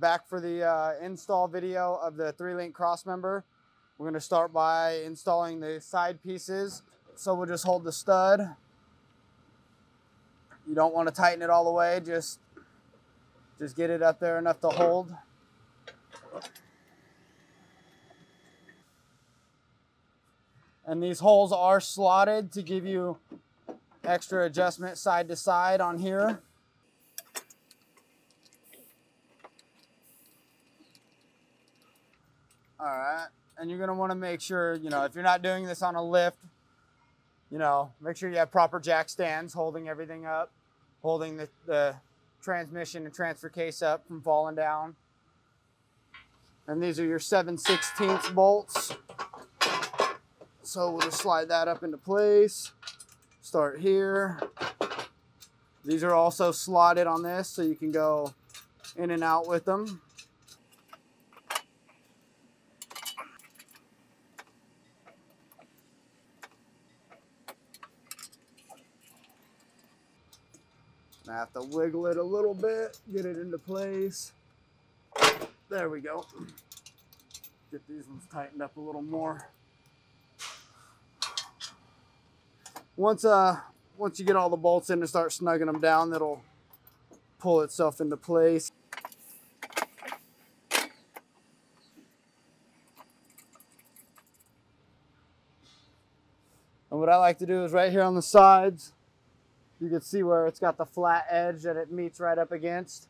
back for the install video of the 3-link crossmember. We're going to start by installing the side pieces. So we'll just hold the stud. You don't want to tighten it all the way, just get it up there enough to hold. And these holes are slotted to give you extra adjustment side to side on here. All right, and you're gonna wanna make sure, if you're not doing this on a lift, make sure you have proper jack stands holding everything up, holding the transmission and transfer case up from falling down. And these are your 7/16 bolts. So we'll just slide that up into place. Start here. These are also slotted on this, so you can go in and out with them. I have to wiggle it a little bit, get it into place. There we go. Get these ones tightened up a little more. Once you get all the bolts in and start snugging them down, that'll pull itself into place. And what I like to do is right here on the sides, you can see where it's got the flat edge that it meets right up against.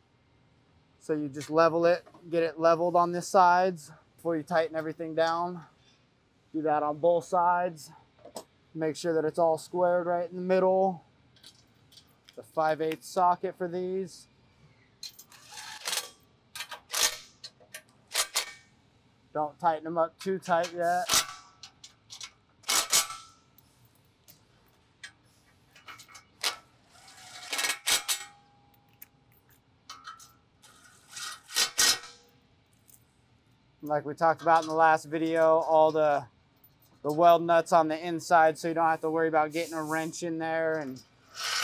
So you just level it, get it leveled on this sides before you tighten everything down. Do that on both sides. Make sure that it's all squared right in the middle. The 5/8 socket for these. Don't tighten them up too tight yet. Like we talked about in the last video, all the weld nuts on the inside, so you don't have to worry about getting a wrench in there and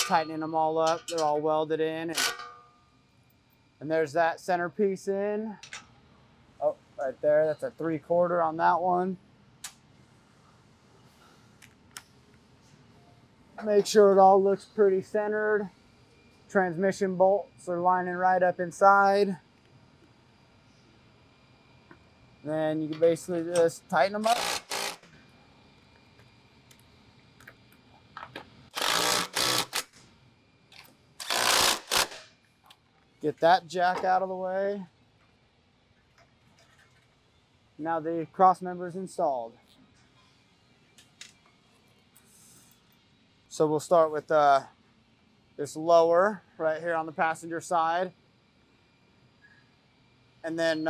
tightening them all up. They're all welded in. And there's that centerpiece in. Oh, right there, that's a 3/4 on that one. Make sure it all looks pretty centered. Transmission bolts are lining right up inside. Then you can basically just tighten them up. Get that jack out of the way. Now the crossmember is installed. So we'll start with this lower right here on the passenger side. And then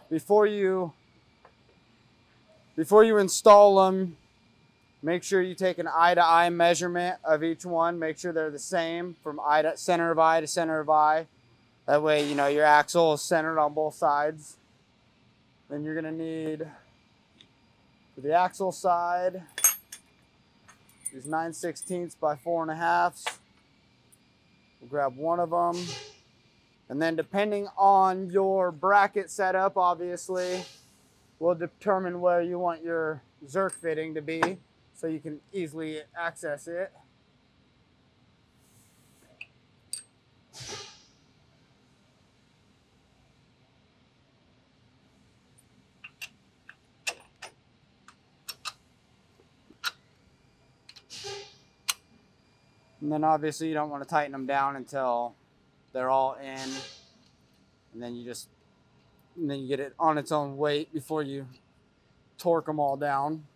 before you install them, make sure you take an eye-to-eye measurement of each one. Make sure they're the same from center of eye to center of eye. That way, your axle is centered on both sides. Then you're gonna need, for the axle side, these 9/16 by 4.5. We'll grab one of them. And then depending on your bracket setup, obviously, will determine where you want your Zerk fitting to be so you can easily access it. And then obviously you don't want to tighten them down until they're all in. And then you get it on its own weight before you torque them all down.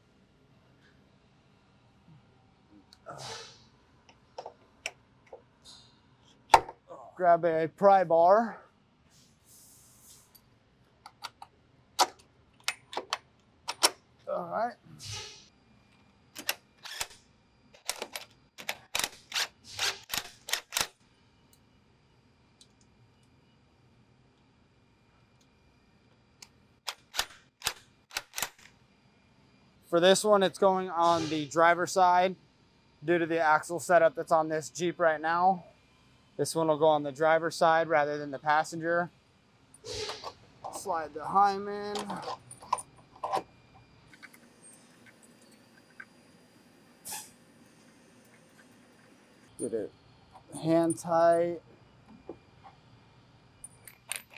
Grab a pry bar. All right. For this one, it's going on the driver's side due to the axle setup that's on this Jeep right now. This one will go on the driver's side rather than the passenger. slide the heim in. Get it hand tight.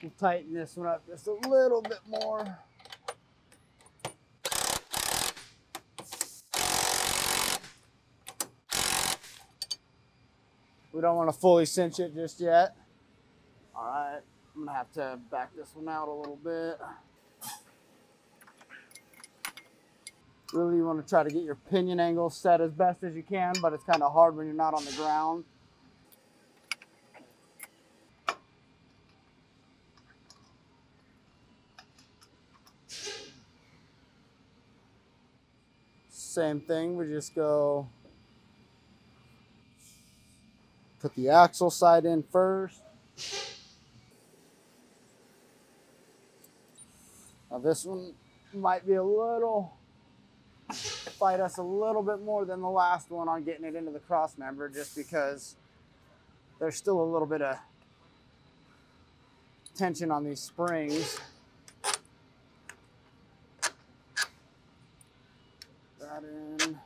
We'll tighten this one up just a little bit more. We don't want to fully cinch it just yet. All right, I'm gonna have to back this one out a little bit. Really, you want to try to get your pinion angle set as best as you can, but it's kind of hard when you're not on the ground. Same thing, we just go put the axle side in first. Now this one might be a little, fight us a little bit more than the last one on getting it into the cross member, just because there's still a little bit of tension on these springs. That in.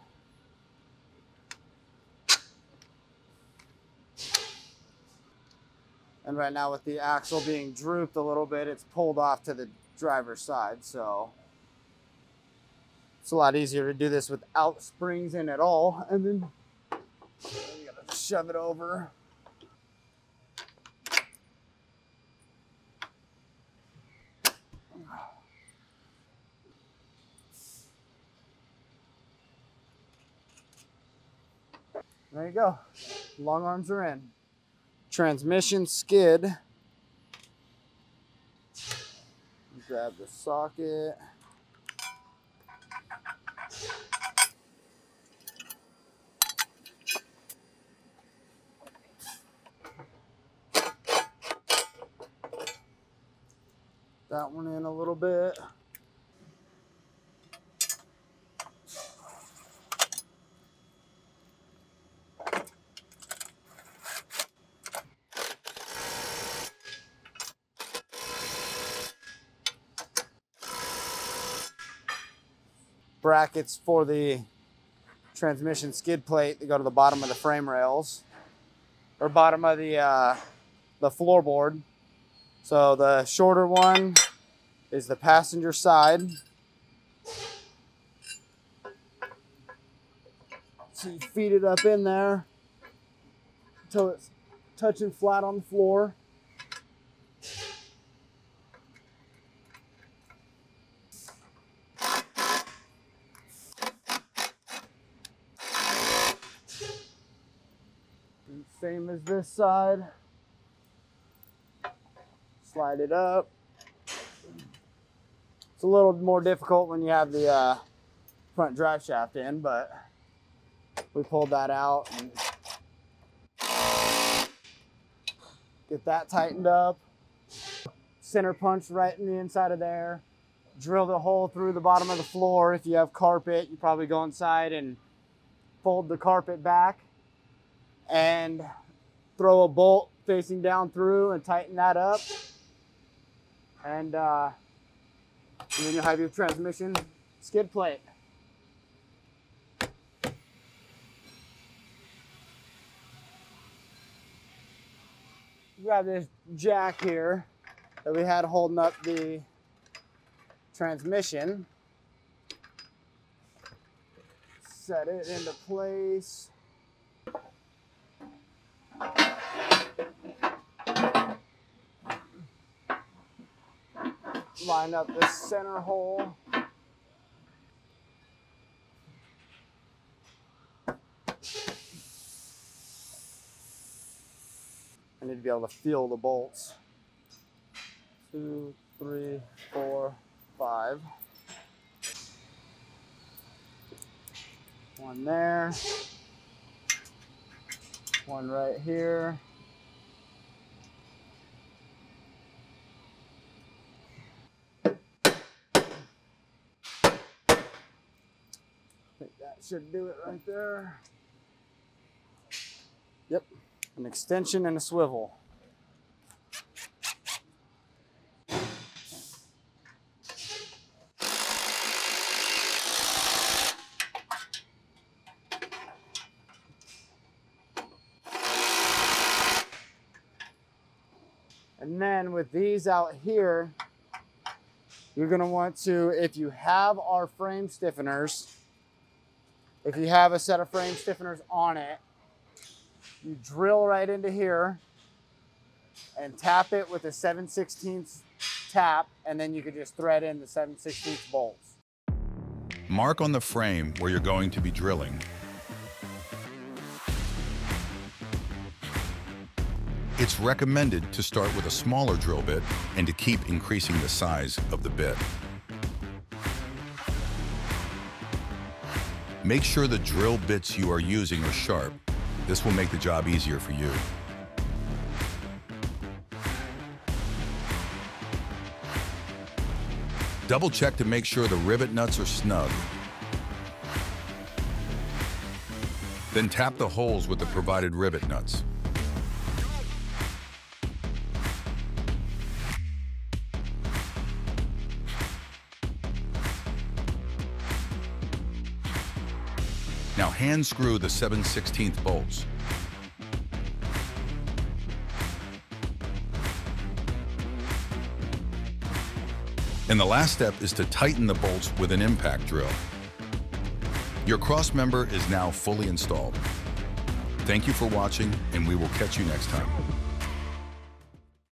And right now with the axle being drooped a little bit, it's pulled off to the driver's side, so it's a lot easier to do this without springs in at all. And then you gotta just shove it over. There you go. Long arms are in. Transmission skid. Grab the socket. That one in a little bit. Brackets for the transmission skid plate that go to the bottom of the frame rails, or bottom of the floorboard. So the shorter one is the passenger side. So you feed it up in there until it's touching flat on the floor. And same as this side. Slide it up. It's a little more difficult when you have the front drive shaft in, but we pulled that out and get that tightened up. Center punch right in the inside of there. Drill the hole through the bottom of the floor. If you have carpet, you probably go inside and fold the carpet back and throw a bolt facing down through and tighten that up. And then you'll have your transmission skid plate. Grab this jack here that we had holding up the transmission. Set it into place. Line up the center hole. I need to be able to feel the bolts. 2, 3, 4, 5. One there. One right here. I think that should do it right there. Yep, an extension and a swivel. then with these out here, you're gonna want to, if you have our frame stiffeners, if you have a set of frame stiffeners on it, you drill right into here and tap it with a 7/16 tap, and then you could just thread in the 7/16 bolts. Mark on the frame where you're going to be drilling. It's recommended to start with a smaller drill bit and to keep increasing the size of the bit. Make sure the drill bits you are using are sharp. This will make the job easier for you. Double check to make sure the rivet nuts are snug. Then tap the holes with the provided rivet nuts. Now hand screw the 7/16 bolts. And the last step is to tighten the bolts with an impact drill. Your crossmember is now fully installed. Thank you for watching, and we will catch you next time.